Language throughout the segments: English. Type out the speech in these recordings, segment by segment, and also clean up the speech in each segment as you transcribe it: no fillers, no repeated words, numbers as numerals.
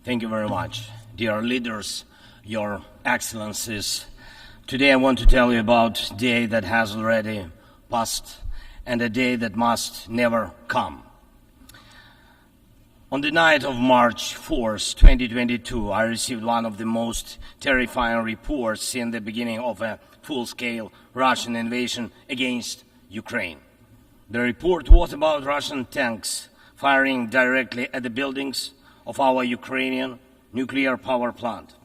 Thank you very much. Dear leaders, your excellencies, today I want to tell you about a day that has already passed and a day that must never come. On the night of March 4th, 2022, I received one of the most terrifying reports since the beginning of a full-scale Russian invasion against Ukraine. The report was about Russian tanks firing directly at the buildings of our Ukrainian nuclear power plant,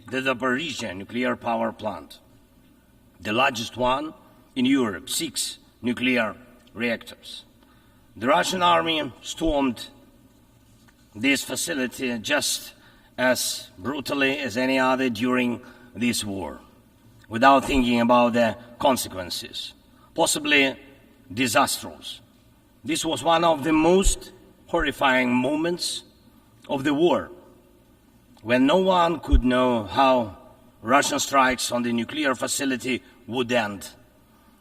the Zaporizhzhia nuclear power plant, the largest one in Europe, 6 nuclear reactors. The Russian army stormed this facility just as brutally as any other during this war, without thinking about the consequences, possibly disastrous. This was one of the most horrifying moments of the war, when no one could know how Russian strikes on the nuclear facility would end,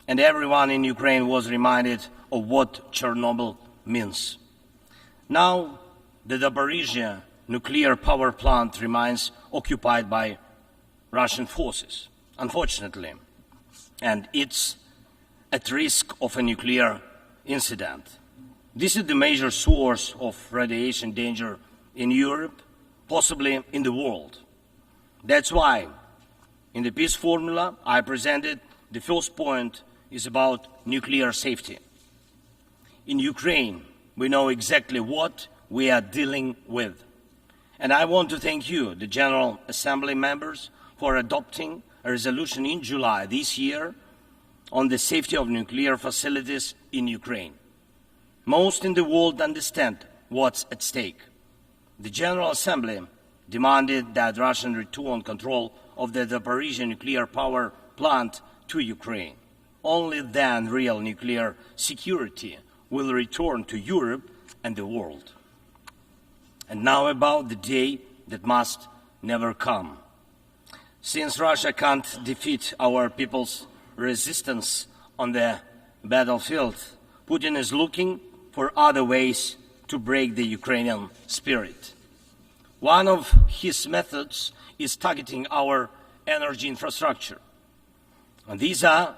and everyone in Ukraine was reminded of what Chernobyl means. Now, the Zaporizhzhia nuclear power plant remains occupied by Russian forces, unfortunately, and it's at risk of a nuclear incident. This is the major source of radiation danger in Europe, possibly in the world. That's why, in the peace formula I presented, the first point is about nuclear safety. In Ukraine, we know exactly what we are dealing with. And I want to thank you, the General Assembly members, for adopting a resolution in July this year on the safety of nuclear facilities in Ukraine. Most in the world understand what's at stake. The General Assembly demanded that Russia return control of the Zaporizhzhia nuclear power plant to Ukraine. Only then real nuclear security will return to Europe and the world. And now about the day that must never come. Since Russia can't defeat our people's resistance on the battlefield, Putin is looking for other ways to break the Ukrainian spirit. One of his methods is targeting our energy infrastructure. And these are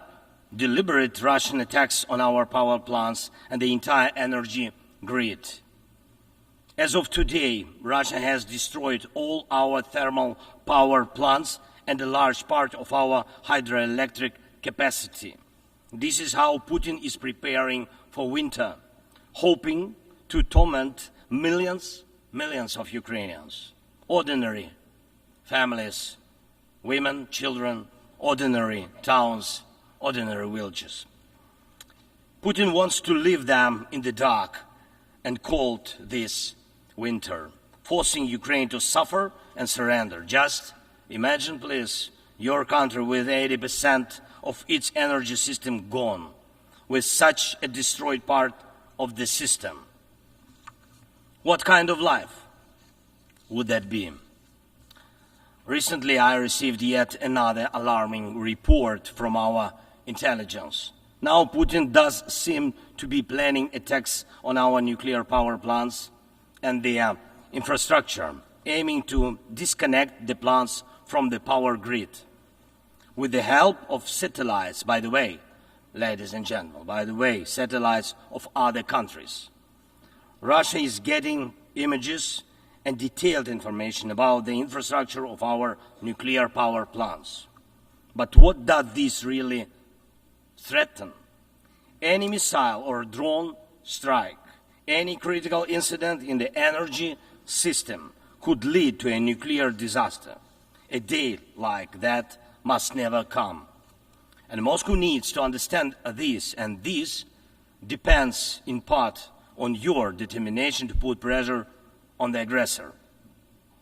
deliberate Russian attacks on our power plants and the entire energy grid. As of today, Russia has destroyed all our thermal power plants and a large part of our hydroelectric capacity. This is how Putin is preparing for winter, hoping to torment millions of Ukrainians, ordinary families, women, children, ordinary towns, ordinary villages. Putin wants to leave them in the dark and cold this winter, forcing Ukraine to suffer and surrender. Just imagine, please, your country with 80% of its energy system gone, with such a destroyed part of the system. What kind of life would that be? Recently, I received yet another alarming report from our intelligence. Now Putin does seem to be planning attacks on our nuclear power plants and the infrastructure, aiming to disconnect the plants from the power grid. With the help of satellites, by the way, ladies and gentlemen, satellites of other countries. Russia is getting images and detailed information about the infrastructure of our nuclear power plants. But what does this really threaten? Any missile or drone strike, any critical incident in the energy system could lead to a nuclear disaster. A day like that must never come. And Moscow needs to understand this, and this depends in part on your determination to put pressure on the aggressor.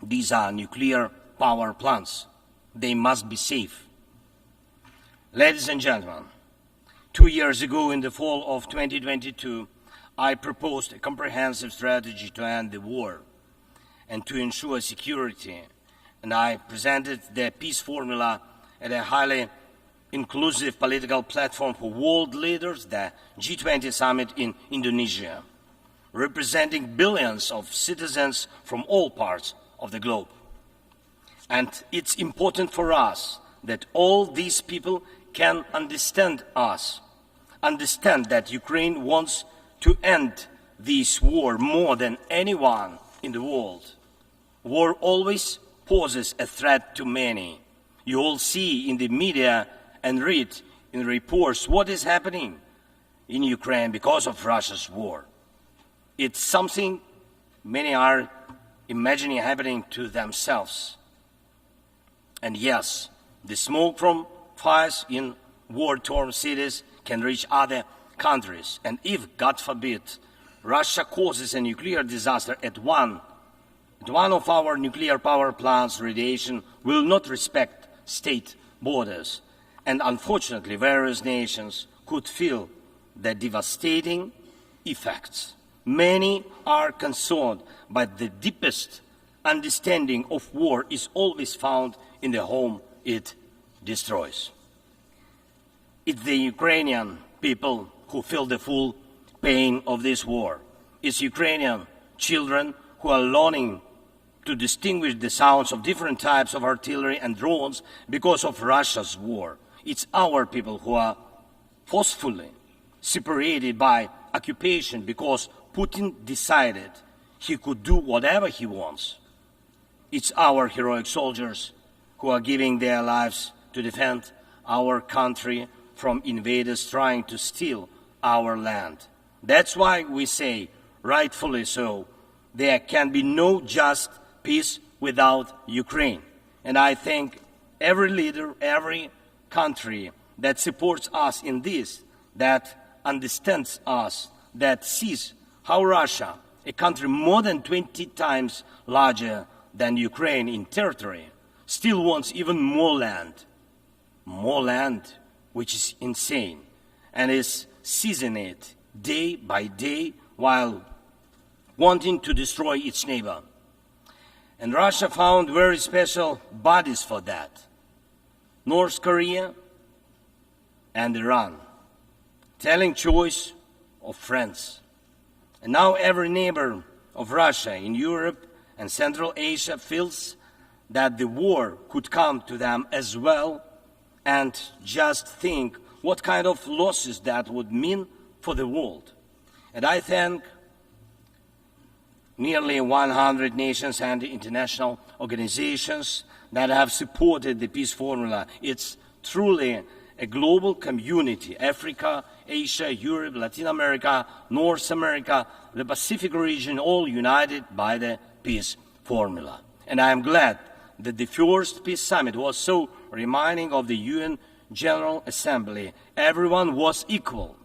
These are nuclear power plants. They must be safe. Ladies and gentlemen, 2 years ago, in the fall of 2022, I proposed a comprehensive strategy to end the war and to ensure security, and I presented the peace formula at a highly inclusive political platform for world leaders, the G20 summit in Indonesia, representing billions of citizens from all parts of the globe. And it's important for us that all these people can understand us, understand that Ukraine wants to end this war more than anyone in the world. War always poses a threat to many. You all see in the media and read in reports what is happening in Ukraine because of Russia's war. It's something many are imagining happening to themselves. And yes, the smoke from fires in war-torn cities can reach other countries. And if, God forbid, Russia causes a nuclear disaster at one of our nuclear power plants, radiation will not respect state borders. And unfortunately, various nations could feel the devastating effects. Many are concerned, but the deepest understanding of war is always found in the home it destroys. It's the Ukrainian people who feel the full pain of this war. It's Ukrainian children who are learning to distinguish the sounds of different types of artillery and drones because of Russia's war. It's our people who are forcefully separated by occupation because Putin decided he could do whatever he wants. It's our heroic soldiers who are giving their lives to defend our country from invaders trying to steal our land. That's why we say, rightfully so, there can be no just peace without Ukraine. And I thank every leader, every country that supports us in this, that understands us, that sees how Russia, a country more than 20 times larger than Ukraine in territory, still wants even more land, which is insane, and is seizing it day by day while wanting to destroy its neighbor. And Russia found very special bodies for that: North Korea and Iran, telling choice of friends. And now every neighbor of Russia in Europe and Central Asia feels that the war could come to them as well, and just think what kind of losses that would mean for the world. And I thank nearly 100 nations and international organizations that have supported the peace formula. It's truly a global community: Africa, Asia, Europe, Latin America, North America, the Pacific region, all united by the peace formula. And I am glad that the first peace summit was so reminding of the UN General Assembly. Everyone was equal.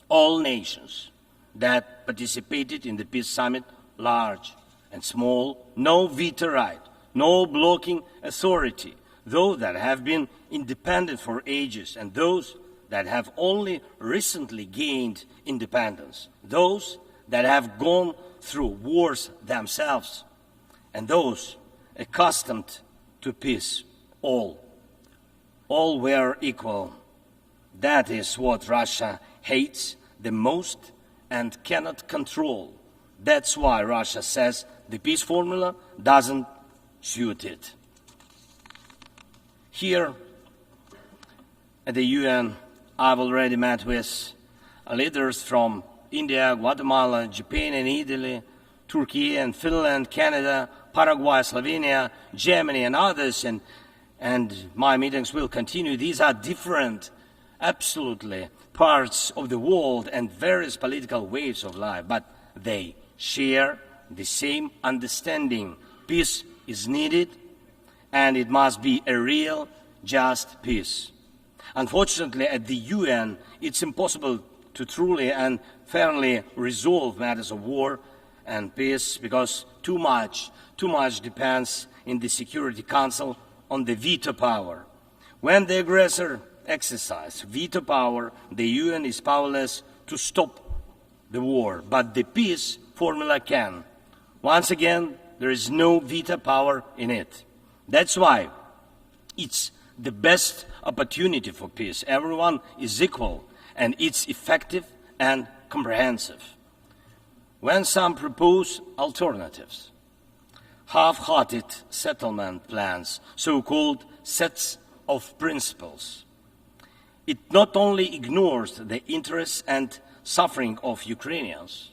All nations that participated in the peace summit, large and small, no veto right, no blocking authority, those that have been independent for ages and those that have only recently gained independence, those that have gone through wars themselves, and those accustomed to peace. All were equal. That is what Russia hates the most and cannot control. That's why Russia says the peace formula doesn't suit it. Here at the UN, I've already met with leaders from India, Guatemala, Japan and Italy, Turkey and Finland, Canada, Paraguay, Slovenia, Germany and others, and my meetings will continue. These are different, absolutely, parts of the world and various political waves of life, but they share the same understanding. Peace is needed, and it must be a real, just peace. Unfortunately, at the UN, it's impossible to truly and fairly resolve matters of war and peace because too much depends in the Security Council on the veto power. When the aggressor exercises veto power, the UN is powerless to stop the war, but the peace formula can. Once again, there is no veto power in it. That's why it's the best opportunity for peace. Everyone is equal, and it's effective and comprehensive. When some propose alternatives, half-hearted settlement plans, so-called sets of principles. It not only ignores the interests and suffering of Ukrainians,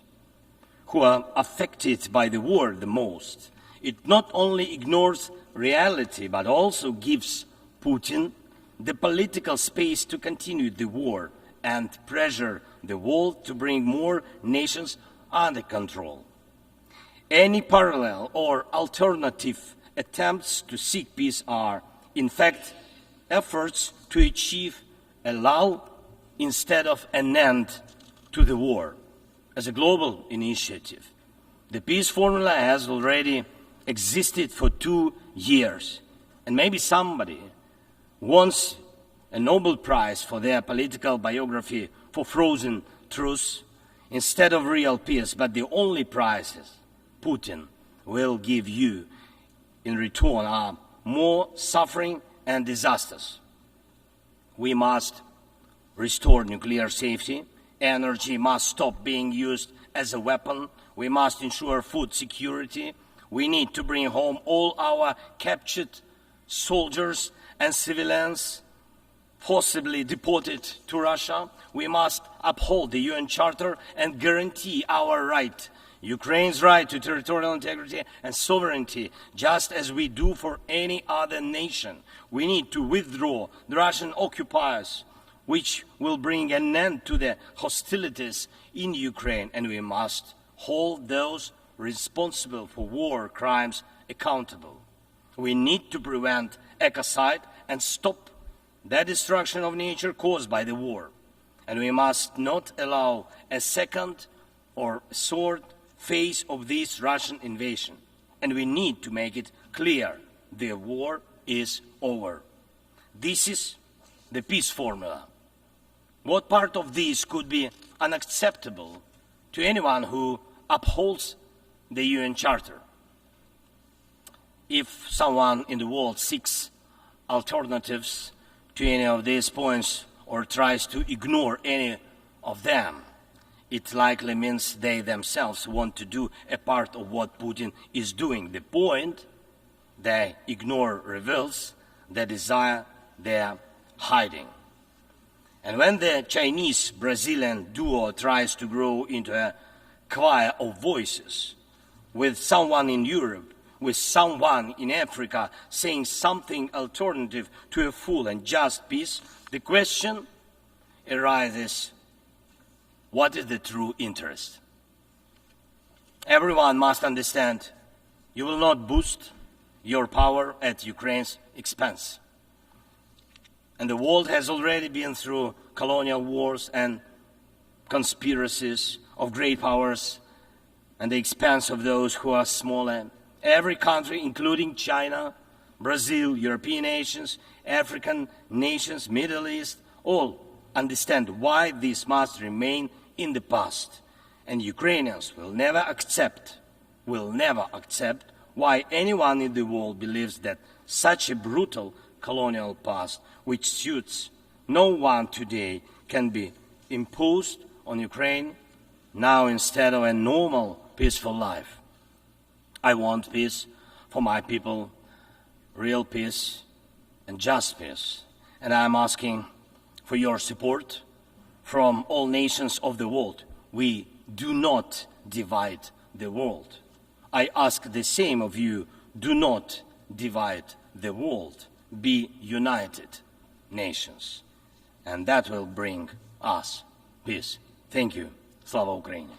who are affected by the war the most. It not only ignores reality, but also gives Putin the political space to continue the war and pressure the world to bring more nations under control. Any parallel or alternative attempts to seek peace are, in fact, efforts to achieve a lull instead of an end to the war. As a global initiative, the peace formula has already existed for 2 years, and maybe somebody wants a Nobel Prize for their political biography for frozen truths instead of real peace, but the only prizes Putin will give you in return are more suffering and disasters. We must restore nuclear safety. Energy must stop being used as a weapon. We must ensure food security. We need to bring home all our captured soldiers and civilians forcibly deported to Russia. We must uphold the UN Charter and guarantee our right, Ukraine's right to territorial integrity and sovereignty, just as we do for any other nation. We need to withdraw the Russian occupiers, which will bring an end to the hostilities in Ukraine, and we must hold those responsible for war crimes accountable. We need to prevent ecocide and stop the destruction of nature caused by the war. And we must not allow a second or third phase of this Russian invasion. And we need to make it clear the war is over. This is the peace formula. What part of this could be unacceptable to anyone who upholds the UN Charter? If someone in the world seeks alternatives to any of these points or tries to ignore any of them, it likely means they themselves want to do a part of what Putin is doing. The point they ignore reveals the desire they're hiding. And when the Chinese-Brazilian duo tries to grow into a choir of voices, with someone in Europe, with someone in Africa saying something alternative to a full and just peace, the question arises, what is the true interest? Everyone must understand you will not boost your power at Ukraine's expense. And the world has already been through colonial wars and conspiracies of great powers at the expense of those who are smaller. Every country, including China, Brazil, European nations, African nations, Middle East, all understand why this must remain in the past. And Ukrainians will never accept why anyone in the world believes that such a brutal colonial past, which suits no one today, can be imposed on Ukraine now instead of a normal, peaceful life. I want peace for my people, real peace and just peace. And I'm asking for your support from all nations of the world. We do not divide the world. I ask the same of you, do not divide the world. Be united nations. And that will bring us peace. Thank you. Slava Ukraini.